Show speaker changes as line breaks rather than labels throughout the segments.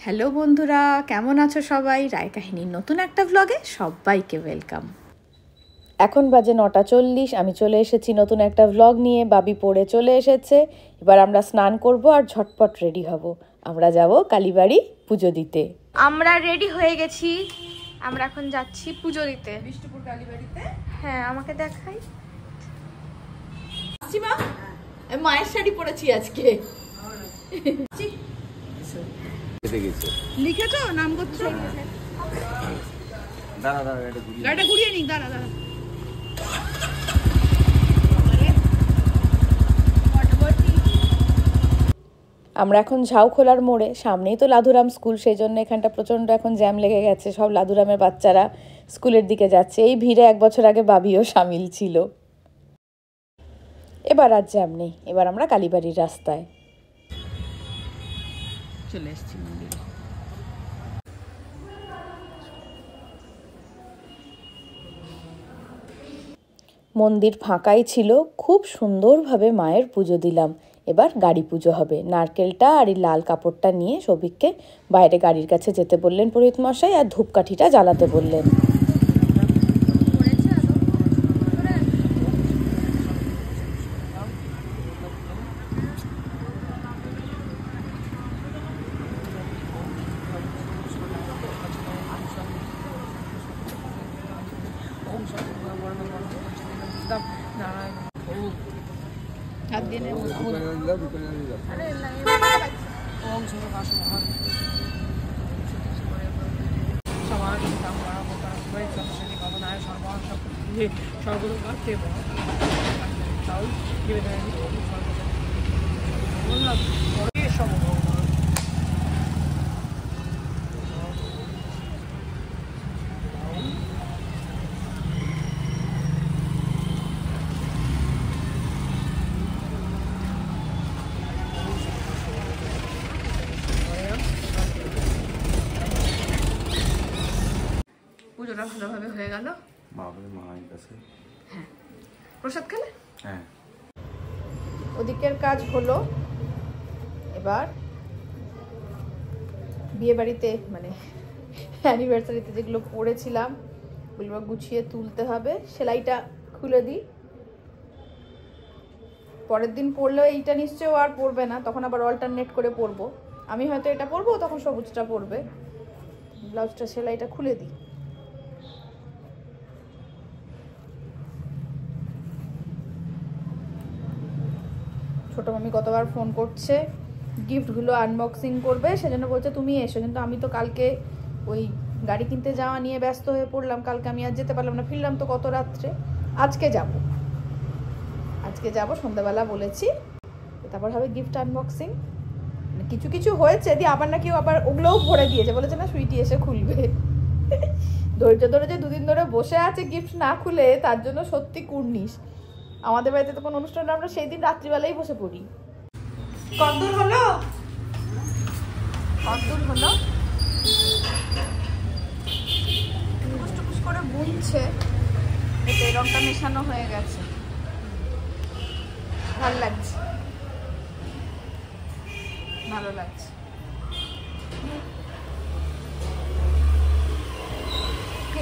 Hello বন্ধুরা, কেমন আছো সবাই? রায় কাহিনীর নতুন একটা ব্লগে সবাইকে ওয়েলকাম। এখন বাজে 9:40, আমি চলে এসেছি নতুন একটা ব্লগ নিয়ে। বাবি পড়ে চলে এসেছে। এবার আমরা স্নান করব আর ঝটপট রেডি হব। আমরা যাব কালীবাড়ি পুজো দিতে।
আমরা রেডি হয়ে গেছি, আমরা এখন যাচ্ছি পুজো দিতে
বিষ্ণুপুর কালীবাড়িতে।
হ্যাঁ, আমাকে দেখাই।
মা, মায়ের শাড়ি পরেছি আজকে। লিখেছো নাম করছো? গাড়িটা ঘুরিয়ে নিক, দাঁড়া। আমরা এখন ঝাউখোলার মোড়ে, সামনেই তো লাধুরাম স্কুল, সেই জন্য এখানটা প্রচণ্ড এখন জ্যাম লেগে গেছে। সব লাধুরামের বাচ্চারা স্কুলের দিকে যাচ্ছে। এই ভিড়ে 1 বছর আগে বাবিও সামিল ছিল। এবার আর জ্যাম নেই, এবার আমরা কালীবাড়ির রাস্তায় চলে এসেছি মন্দিরে। মন্দির ফাঁকাই ছিল, খুব সুন্দরভাবে মায়ের পুজো দিলাম। এবার গাড়ি পুজো হবে। নারকেলটা আর এই লাল কাপড়টা নিয়ে সৌভিককে বাইরে গাড়ির কাছে যেতে বললেন পুরোহিত মশাই, আর ধূপকাঠিটা জ্বালাতে বললেন। পুজোটা ভালোভাবে হয়ে গেল। হ্যাঁ, প্রসাদ খেলে। হ্যাঁ, ওদিকের কাজ হলো। এবার বিয়ে বাড়িতে মানে অ্যানিভার্সারিতে যেগুলো পরেছিলাম ওগুলো গুছিয়ে তুলতে হবে। সেলাইটা খুলে দিই, পরের দিন পরলেও এইটা নিশ্চয়ই আর পরবে না, তখন আবার অল্টারনেট করে পরবো। আমি হয়তো এটা পরবো, তখন সবুজটা পরবে। ব্লাউজটা সেলাইটা খুলে দিই। ছোট মামি কতবার ফোন করছে, গিফটগুলো আনবক্সিং করবে, সেজন্য বলছে তুমি এসো। কিন্তু আমি তো কালকে ওই গাড়ি কিনতে যাওয়া নিয়ে ব্যস্ত হয়ে পড়লাম। কালকে আমি আর যেতে পারলাম না, ফিরলাম তো কত রাত্রে। আজকে যাব সন্ধ্যাবেলা বলেছি, তারপর হবে গিফট আনবক্সিং। কিছু কিছু হয়েছে দিয়ে আবার নাকি আবার ওগুলোও ভরে দিয়েছে, বলেছে না সুইটি এসে খুলবে। ধৈর্য ধরে যে 2 দিন ধরে বসে আছে গিফট না খুলে, তার জন্য সত্যি কুর্নিশ। আমাদের বাড়িতে তো কোনো অনুষ্ঠান আমরা সেই দিন রাত্রিবেলাই বসে পড়ি। কতদূর হলো টুকুস করে বুনছে, এতে রংটা মেশানো হয়ে গেছে। ভালো লাগছে।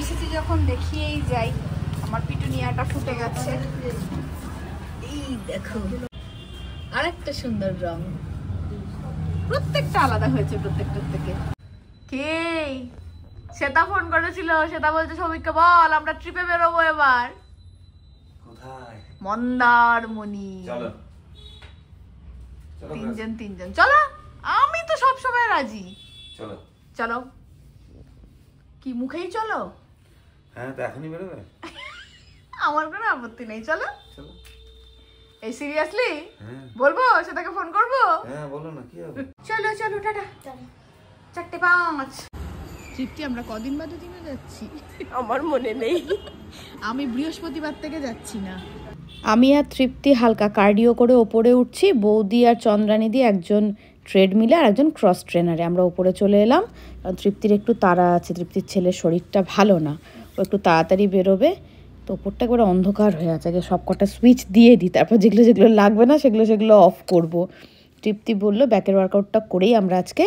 এসেছি যখন দেখিয়েই যাই। আমার পিটুনিয়াটা ফুটে গেছে, এই দেখো। আরেকটা সুন্দর রং, প্রত্যেকটা আলাদা হয়েছে প্রত্যেকটার থেকে। কে? শ্বেতা ফোন করেছিল। শ্বেতা বলছে সৌভিককে বল আমরা ট্রিপে বেরোবো এবার। কোথায়? মন্দারমণি। চলো 3 জন চলো। আমি তো সবসময় রাজি। চলো কি মুখেই চলো?
হ্যাঁ, তো এখনই বেরোবে।
আমার কোনো আপত্তি নেই, চলো। এই সিরিয়াসলি বলবো? সেটাকে ফোন করবো?
হ্যাঁ, বলো না, কি হবে।
চলো টাটা। 4:05।
তৃপ্তি, আমরা কদিন বাদে দিনে যাচ্ছি
আমার মনে নেই।
আমি বৃহস্পতিবার থেকে যাচ্ছি না। আমি আর তৃপ্তি হালকা কার্ডিও করে ওপরে উঠছি। বৌদি আর চন্দ্রানী দিয়ে একজন ট্রেডমিলে আর একজন ক্রস ট্রেনারে। আমরা ওপরে চলে এলাম। তৃপ্তির একটু তাড়া আছে, তৃপ্তির ছেলের শরীরটা ভালো না, ও একটু তাড়াতাড়ি বেরোবে। তো ওপরটা একবারে অন্ধকার হয়ে আছে, আগে সব কটা সুইচ দিয়ে দিই, তারপর যেগুলো যেগুলো লাগবে না সেগুলো অফ করব। তৃপ্তি বলল ব্যাকের ওয়ার্কআউটটা করেই আমরা আজকে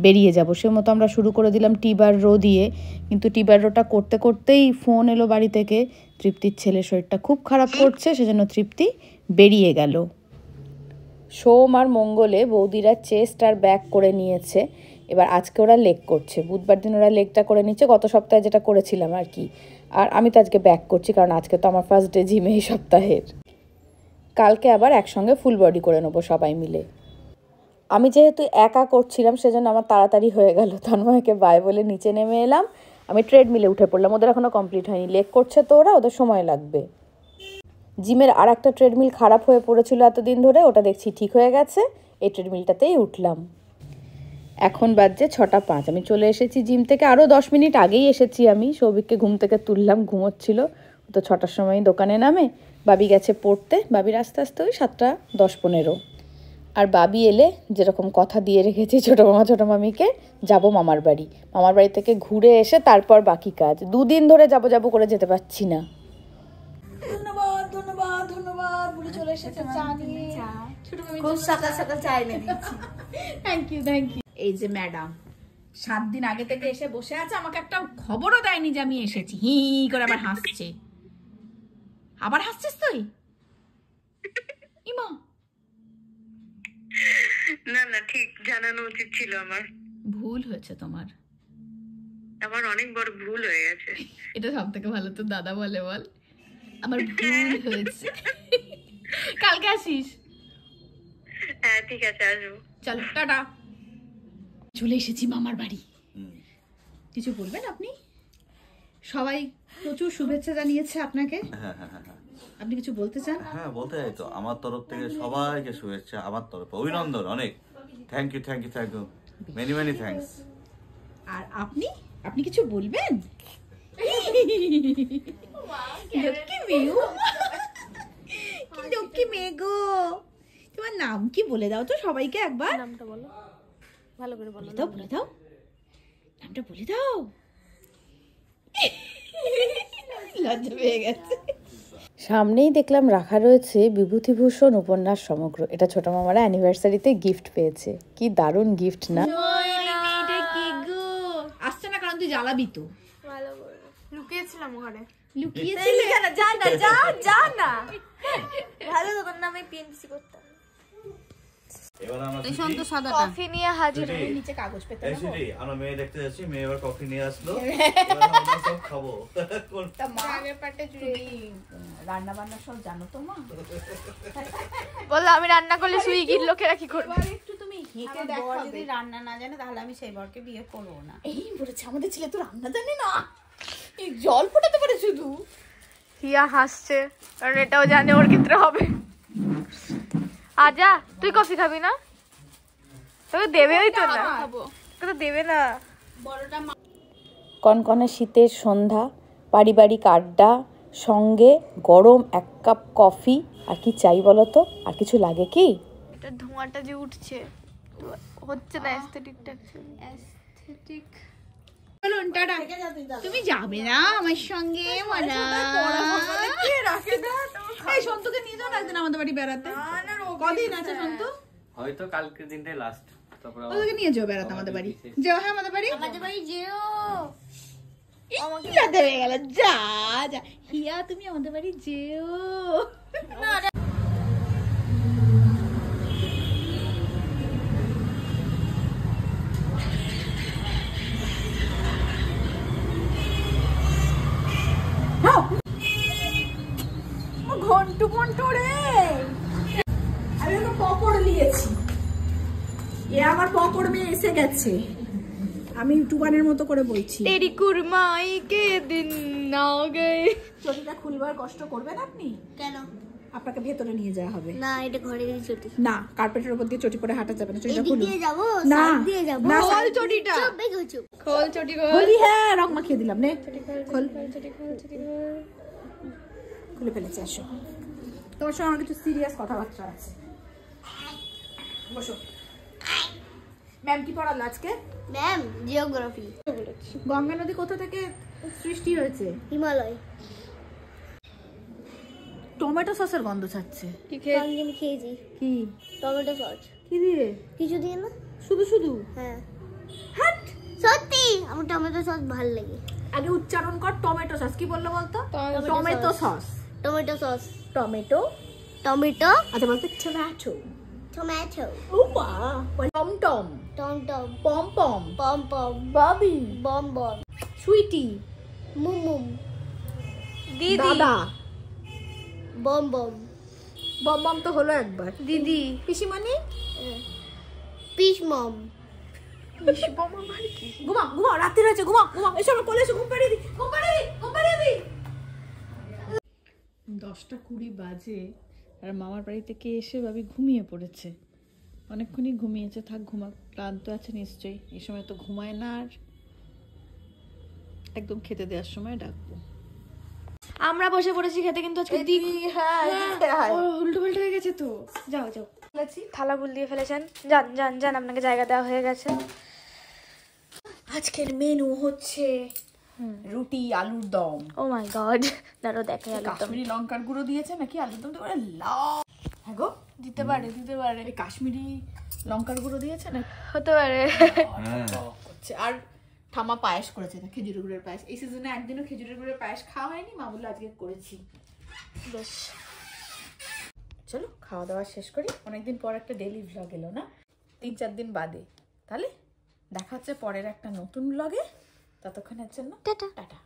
বেরিয়ে যাব। সে মতো আমরা শুরু করে দিলাম টিবার রো দিয়ে, কিন্তু টিবার রোটা করতে করতেই ফোন এলো বাড়ি থেকে, তৃপ্তির ছেলের শরীরটা খুব খারাপ করছে, সেজন্য তৃপ্তি বেরিয়ে গেল। সোম আর মঙ্গলে বৌদিরা চেস্ট আর ব্যাক করে নিয়েছে, এবার আজকে ওরা লেগ করছে। বুধবার দিন ওরা লেগটা করে নিচ্ছে, গত সপ্তাহে যেটা করেছিলাম আর কি। আর আমি তো আজকে ব্যাক করছি, কারণ আজকে তো আমার ফার্স্ট ডে জিমে এই সপ্তাহের। কালকে আবার একসঙ্গে ফুল বডি করে নেবো সবাই মিলে। আমি যেহেতু একা করছিলাম সেজন্য আমার তাড়াতাড়ি হয়ে গেল। তন্ময়কে বাই বলে নিচে নেমে এলাম, আমি ট্রেডমিলে উঠে পড়লাম। ওদের এখনও কমপ্লিট হয়নি, লেগ করছে তো ওরা, ওদের সময় লাগবে। জিমের আর একটা ট্রেডমিল খারাপ হয়ে পড়েছিল এতদিন ধরে, ওটা দেখছি ঠিক হয়ে গেছে, এই ট্রেডমিলটাতেই উঠলাম। এখন বাজছে 6:05, আমি চলে এসেছি জিম থেকে, আরও 10 মিনিট আগেই এসেছি আমি। সৌভিককে ঘুম থেকে তুললাম, ঘুমোচ্ছিল, তো 6টার সময় দোকানে নামে। বাবি গেছে পড়তে, বাবির আস্তে আস্তে ওই 7:10-15। আর বাবি এলে যেরকম কথা দিয়ে রেখেছি ছোটো মামা ছোটো মামিকে, যাব মামার বাড়ি। মামার বাড়ি থেকে ঘুরে এসে তারপর বাকি কাজ। 2 দিন ধরে যাবো করে যেতে পারছি না।
ধন্যবাদ ধন্যবাদ ধন্যবাদ বলে চলে এসেছে চা নিয়ে। ছোট মামি খুব সকাল সকাল চা এনে দিয়েছি। Thank you thank you. এই যে ম্যাডাম 7 দিন আগে থেকে এসে বসে আছে, আমাকে একটা খবরও দেয়নি যে আমি এসেছি। হি করে আবার হাসছে। আবার হাসছিস তুই? ইমা
না না, ঠিক জানানো উচিত ছিল আমার।
ভুল হয়েছে তোমার,
আমার অনেক বড় ভুল হয়ে গেছে।
এটা সব থেকে ভালো তো দাদা বলে, বল আমার ভুল হয়েছে। কালকে আসিস?
হ্যাঁ ঠিক আছে, আসবো।
চল টাটা। চলে এসেছি মামার বাড়ি। কিছু বলবেন আপনি? সবাই প্রচুর শুভেচ্ছা জানিয়েছে আপনাকে। আপনি কিছু বলতে চান?
হ্যাঁ বলতে চাই তো, আমার তরফ থেকে সবাইকে শুভেচ্ছা, আমার তরফে অভিনন্দন, অনেক thank you thank you thank you, many many thanks.
আর আপনি আপনি কিছু বলবেন? লক্ষ্মী মেয়ে, কি লক্ষ্মী মেয়ে গো। তোমার নাম কি বলে দাও তো সবাইকে একবার।
নামটা বলো, ভালো করে বলো।
বলে দাও নামটা বলে দাও। লজ্জা পেয়ে গেছে।
সামনেই দেখলাম রাখা রয়েছে বিভূতিভূষণ উপন্যাস সমগ্র। এটা ছোট মামারা অ্যানিভার্সারিতে গিফট পেয়েছে, কি দারুণ গিফট না?
আসছে না কারণ তুই জ্বালাবি তো।
ভালো করে লুকিয়েছিলাম ঘরে।
লুকিয়েছিলি?
যা না যা যা না, ভালো দোকান নামে পিএনপিসি করতাম।
এবার আমরা
কফি নিয়ে হাজির হই।
নিচে কাগজ পেতে
এই
দেবো।
শুধু আমরা মেয়ে দেখতে যাচ্ছি, মেয়ে এবার কফি নিয়ে আসলো, এবার আমরা সব খাবো।
তা মা তুমি রান্না বান্না সব জানো তো মা?
বললো আমি রান্না করলে সুইগির লোকেরা কি করবে?
এবার একটু তুমি হেঁটে দেখাবে।
যদি রান্না না জানে তাহলে আমি সেই বরকে বিয়ে করবো না।
এই বলেছে আমাদের ছেলে তো রান্না জানে না, এই জল ফোটাতে পারে শুধু।
হিয়া হাসছে কারণ এটাও জানে ওর ক্ষেত্রে হবে। আজা তুই কফি খাবি না? তোকে দেবেই তো না, তোকে তো দেবে না।
কনকনে শীতের সন্ধ্যা, পারিবারিক আড্ডা, সঙ্গে গরম 1 কাপ কফি, আর কি চাই বলো তো? আর কিছু লাগে কি?
এটা ধোঁয়াটা যে উঠছে হচ্ছে না অ্যাস্থেটিকটা, অ্যাস্থেটিক।
চলুন টাটা। তুমি যাবে না আমার সঙ্গে? মানা এই সন্তুকে নিয়ে যাও না একদিন আমাদের বাড়ি বেড়াতে। কদিন আছে সন্তু?
হয়তো কালকের দিনটাই লাস্ট, তারপর
ওদেরকে নিয়ে যাও বেড়াতে আমাদের বাড়ি। যাও। হ্যাঁ আমাদের বাড়ি,
আমাদের বাড়ি যেও।
যাতে হয়ে গেল। যা যা হিয়া, তুমি আমাদের বাড়ি যেও। ঘন্টু ঘন্টু রে, আমি একটা পকড় নিয়েছি। এ আমার পকড় মেয়ে এসে গেছে। আমি ইউটিউবারের মতো করে বলছি।
তেরি কুরমাই কে দিন না গে।
চটিটা খুলবার কষ্ট করবেন আপনি?
কেন?
আপনাকে ভেতরে নিয়ে যাওয়া হবে।
না এটা ঘরের চটি।
না, কার্পেটের উপর দিয়ে চটি পরে হাঁটা যাবে না। চটিটা খুলুন।
দিয়ে যাবো,
না
সাইড দিয়ে যাবো।
না,
খোল চটিটা। চুপ বেগু চুপ। খোল চটি খোল।
বলি হ্যাঁ, রং মাখিয়ে দিলাম নে। খোল।
চটি খোল চটি খোল।
খুলে ফেলেছি। আসো, তোমার সঙ্গে আমার কিছু সিরিয়াস কথাবার্তা আছে। বসো। ম্যাম কি পড়ালো আজকে?
Ma'am geography.
গঙ্গা নদী কোথা থেকে সৃষ্টি হয়েছে?
হিমালয়।
টমেটো সসের গন্ধ ছাড়ছে।
কি খেয়ে? আমি খেয়েছি।
কি?
Tomato sauce.
কি দিয়ে?
কিছু দিয়ে না?
শুধু শুধু?
হ্যাঁ।
টমেটো সস ভালো লাগে।
আগে উচ্চারণ কর টমেটো সস। কি বললো বলতো? Tomato sauce.
Tomato sauce.
Tomato.
Tomato.
আচ্ছা বলতো টমেটো।
টমেটো।
ও মা। টমটম।
টমটম।
পমপম।
পমপম।
বাবি।
বমবম।
সুইটি।
মুমুম।
দিদি
দাদা।
বমবম।
বমবম তো হলো একবার।
দিদি
পিসিমণি।
পিস মম।
ঘুমা ঘুমা, রাত্রি হয়েছে, ঘুমা ঘুমা, এসো আমার কোলে এসো, ঘুম পাড়িয়ে দি, ঘুম পাড়িয়ে দি, ঘুম পাড়িয়ে দি। 10টা 20 বাজে আর মামার বাড়ি থেকে এসে ভাবি ঘুমিয়ে পড়েছে। অনেকক্ষণই ঘুমিয়েছে, থাক ঘুমা, ক্লান্ত আছে নিশ্চয়ই। এই সময় তো ঘুমায় না, আর একদম খেতে দেওয়ার সময় ডাকবো।
আমরা বসে পড়েছি খেতে, কিন্তু আজকে
উল্টো পাল্টা হয়ে গেছে তো। যাও যাও।
থালা ভুল দিয়ে ফেলেছেন। যান যান যান, আপনাকে জায়গা দেওয়া হয়ে গেছে।
আজকের মেনু হচ্ছে রুটি আলুর দম।
ও মাই গড, দাঁড়ো দেখে আলুর দম
কাশ্মীরি লঙ্কার গুঁড়ো দিয়েছে নাকি আলুর দম তো করে লাল। হ্যাঁ গো,
দিতে পারে, দিতে পারে,
এই কাশ্মীরি লঙ্কার গুঁড়ো দিয়েছে না
হতে পারে।
করছে। আর ঠামা পায়েস করেছে, না খেজুরের গুড়ের পায়েস। এই সিজনে একদিনও খেজুরের গুড়ের পায়েস খাওয়া হয়নি, মা বললো আজকে করেছি।
বেশ,
চলো খাওয়া দাওয়া শেষ করি। অনেকদিন পর একটা ডেইলি ভ্লগ এলো না, 3-4 দিন বাদে। তাহলে দেখা হচ্ছে পরের একটা নতুন ভ্লগে। ততক্ষণের জন্য
টাটা।
টাটা।